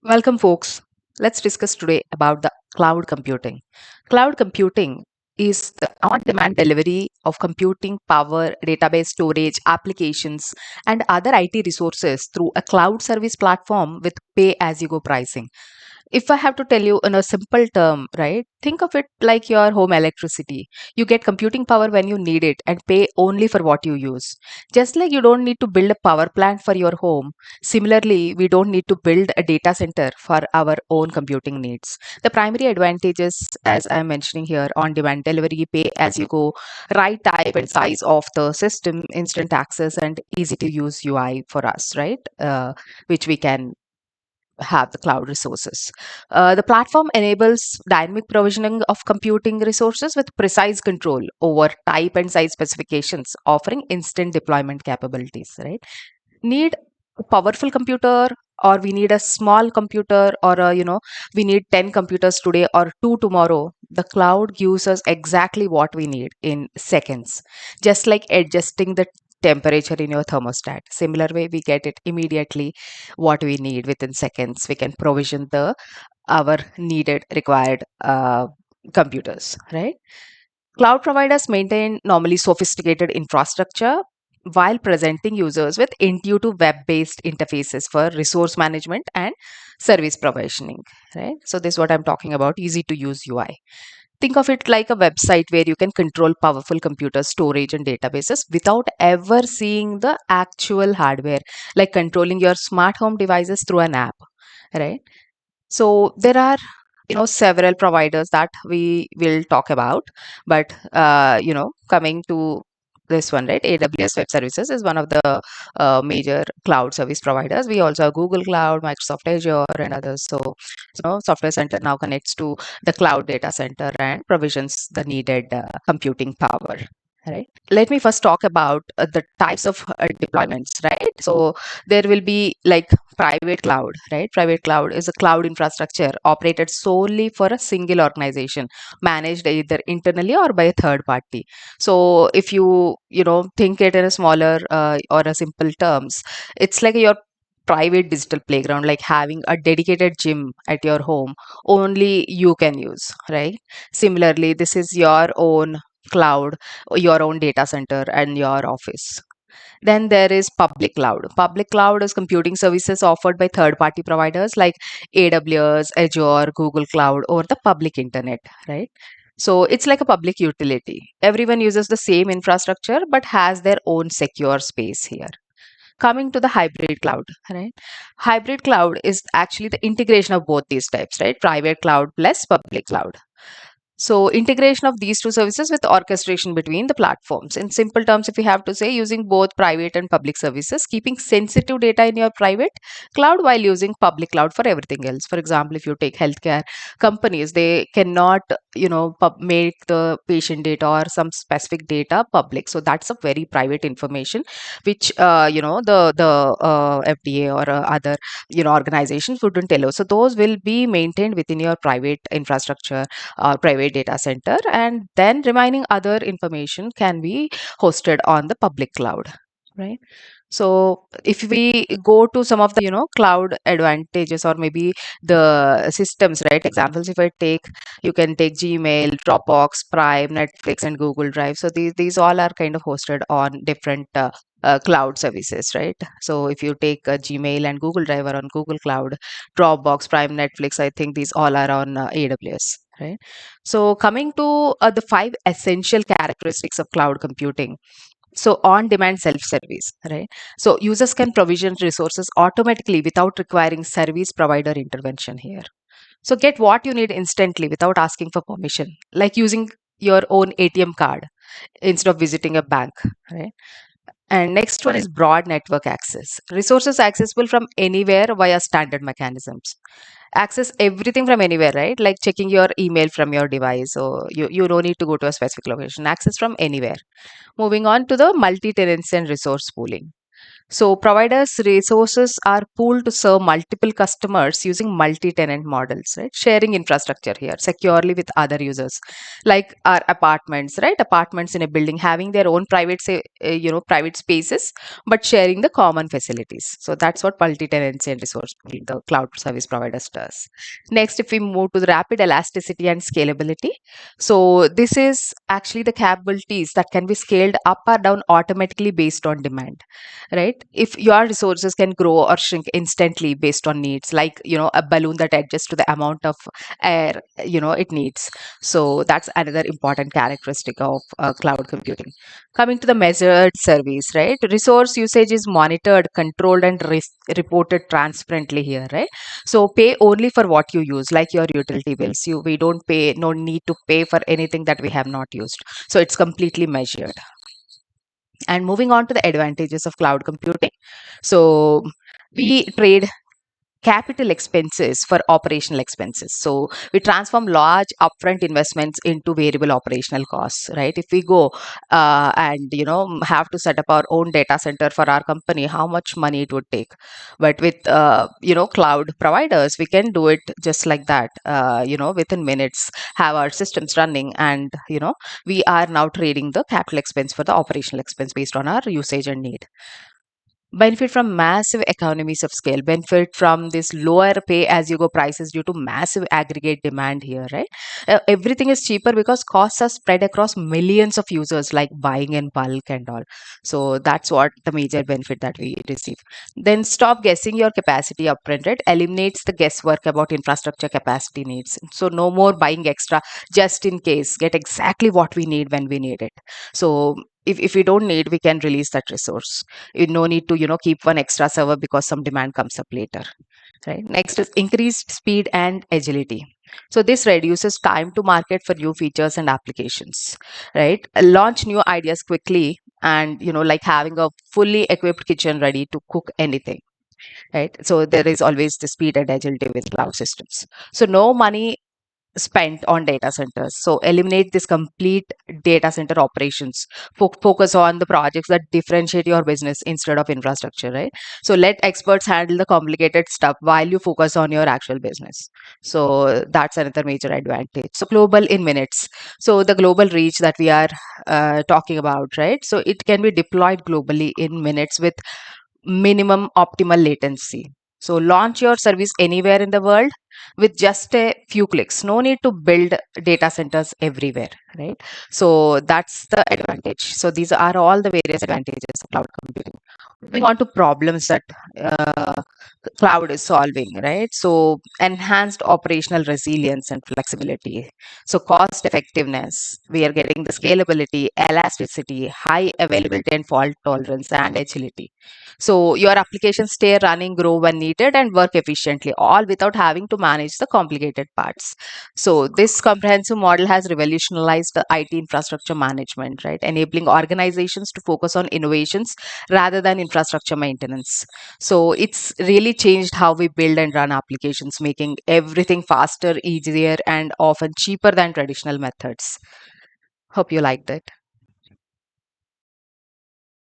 Welcome, folks. Let's discuss today about the cloud computing. Cloud computing is the on demand delivery of computing power, database storage, applications, and other IT resources through a cloud service platform with pay as you go pricing. If I have to tell you in a simple term, right, think of it like your home electricity. You get computing power when you need it and pay only for what you use. Just like you don't need to build a power plant for your home, similarly, we don't need to build a data center for our own computing needs. The primary advantages, as I'm mentioning here, on demand delivery, pay as you go, right type and size of the system, instant access, and easy to use UI for us, right? Which we can have the cloud resources. The platform enables dynamic provisioning of computing resources with precise control over type and size specifications, offering instant deployment capabilities, right? Need a powerful computer, or we need a small computer, or we need 10 computers today or 2 tomorrow. The cloud gives us exactly what we need in seconds, just like adjusting the temperature in your thermostat. Similar way, we get it immediately what we need within seconds. We can provision the our needed required computers, right? Cloud providers maintain normally sophisticated infrastructure while presenting users with intuitive web-based interfaces for resource management and service provisioning, right? So this is what I'm talking about, easy to use UI. Think of it like a website where you can control powerful computer storage and databases without ever seeing the actual hardware, like controlling your smart home devices through an app, right? So there are several providers that we will talk about, but coming to this one, right, AWS Web Services is one of the major cloud service providers. We also have Google Cloud, Microsoft Azure, and others. So Software Center now connects to the cloud data center and provisions the needed computing power, right? Let me first talk about the types of deployments, right? So there will be like private cloud, right? Private cloud is a cloud infrastructure operated solely for a single organization, managed either internally or by a third party. So if you think it in a smaller or a simple terms, it's like your private digital playground, like having a dedicated gym at your home only you can use, right? Similarly, this is your own cloud, your own data center and your office. Then there is public cloud. Public cloud is computing services offered by third party providers like AWS, Azure, Google Cloud over the public internet, right? So it's like a public utility. Everyone uses the same infrastructure but has their own secure space here. Coming to the hybrid cloud, right? Hybrid cloud is actually the integration of both these types, right? Private cloud plus public cloud. So integration of these two services with orchestration between the platforms. In simple terms, if we have to say, using both private and public services, keeping sensitive data in your private cloud while using public cloud for everything else. For example, if you take healthcare companies, they cannot, make the patient data or some specific data public. So that's a very private information, which the FDA or other organizations wouldn't allow. So those will be maintained within your private infrastructure or private data center, and then remaining other information can be hosted on the public cloud, right? So if we go to some of the cloud advantages, or maybe the systems, right, examples, if I take, you can take Gmail, Dropbox, Prime, Netflix, and Google Drive. So these all are kind of hosted on different cloud services, right? So if you take Gmail and Google Drive are on Google Cloud, Dropbox, Prime, Netflix, I think these all are on AWS, right? So coming to the five essential characteristics of cloud computing. So on demand self service, right? So users can provision resources automatically without requiring service provider intervention here. So get what you need instantly without asking for permission, like using your own ATM card instead of visiting a bank, right? And next one is broad network access. Resources accessible from anywhere via standard mechanisms. Access everything from anywhere, right? Like checking your email from your device. So you don't need to go to a specific location. Access from anywhere. Moving on to the multi-tenancy and resource pooling. So providers' resources are pooled to serve multiple customers using multi-tenant models, right? Sharing infrastructure here securely with other users, like our apartments, right? Apartments in a building having their own private, private spaces, but sharing the common facilities. So that's what multi-tenancy and resource pooling, the cloud service providers does. Next, if we move to the rapid elasticity and scalability, so this is actually the capabilities that can be scaled up or down automatically based on demand, right? If your resources can grow or shrink instantly based on needs, like a balloon that adjusts to the amount of air it needs. So that's another important characteristic of cloud computing. Coming to the measured service, right? Resource usage is monitored, controlled, and reported transparently here, right? So pay only for what you use, like your utility bills. We don't pay, no need to pay for anything that we have not used. So it's completely measured. And moving on to the advantages of cloud computing. So we trade capital expenses for operational expenses. So we transform large upfront investments into variable operational costs, right? If we go and have to set up our own data center for our company, how much money it would take. But with cloud providers, we can do it just like that. Within minutes, have our systems running, and we are now trading the capital expense for the operational expense based on our usage and need. Benefit from massive economies of scale, benefit from this lower pay as you go prices due to massive aggregate demand here, right? Everything is cheaper because costs are spread across millions of users, like buying in bulk and all. So that's what the major benefit that we receive. Then stop guessing your capacity upfront, right? Eliminates the guesswork about infrastructure capacity needs. So no more buying extra just in case, get exactly what we need when we need it. So if we don't need, we can release that resource. No need to keep one extra server because some demand comes up later, right? Next is increased speed and agility. So this reduces time to market for new features and applications, right? Launch new ideas quickly, and like having a fully equipped kitchen ready to cook anything, right? So there is always the speed and agility with cloud systems. So no money spent on data centers. So eliminate this complete data center operations. Focus on the projects that differentiate your business instead of infrastructure, right? So let experts handle the complicated stuff while you focus on your actual business. So that's another major advantage. So global in minutes. So the global reach that we are talking about, right? So it can be deployed globally in minutes with minimum optimal latency. So launch your service anywhere in the world with just a few clicks. No need to build data centers everywhere, right? So that's the advantage. So these are all the various advantages of cloud computing. Moving on to problems that uh, cloud is solving, right? So enhanced operational resilience and flexibility. So cost effectiveness, we are getting the scalability, elasticity, high availability and fault tolerance, and agility. So your applications stay running, grow when needed, and work efficiently, all without having to manage the complicated parts. So this comprehensive model has revolutionized the IT infrastructure management, right? Enabling organizations to focus on innovations rather than infrastructure maintenance. So it's really changed how we build and run applications, making everything faster, easier, and often cheaper than traditional methods. Hope you liked it.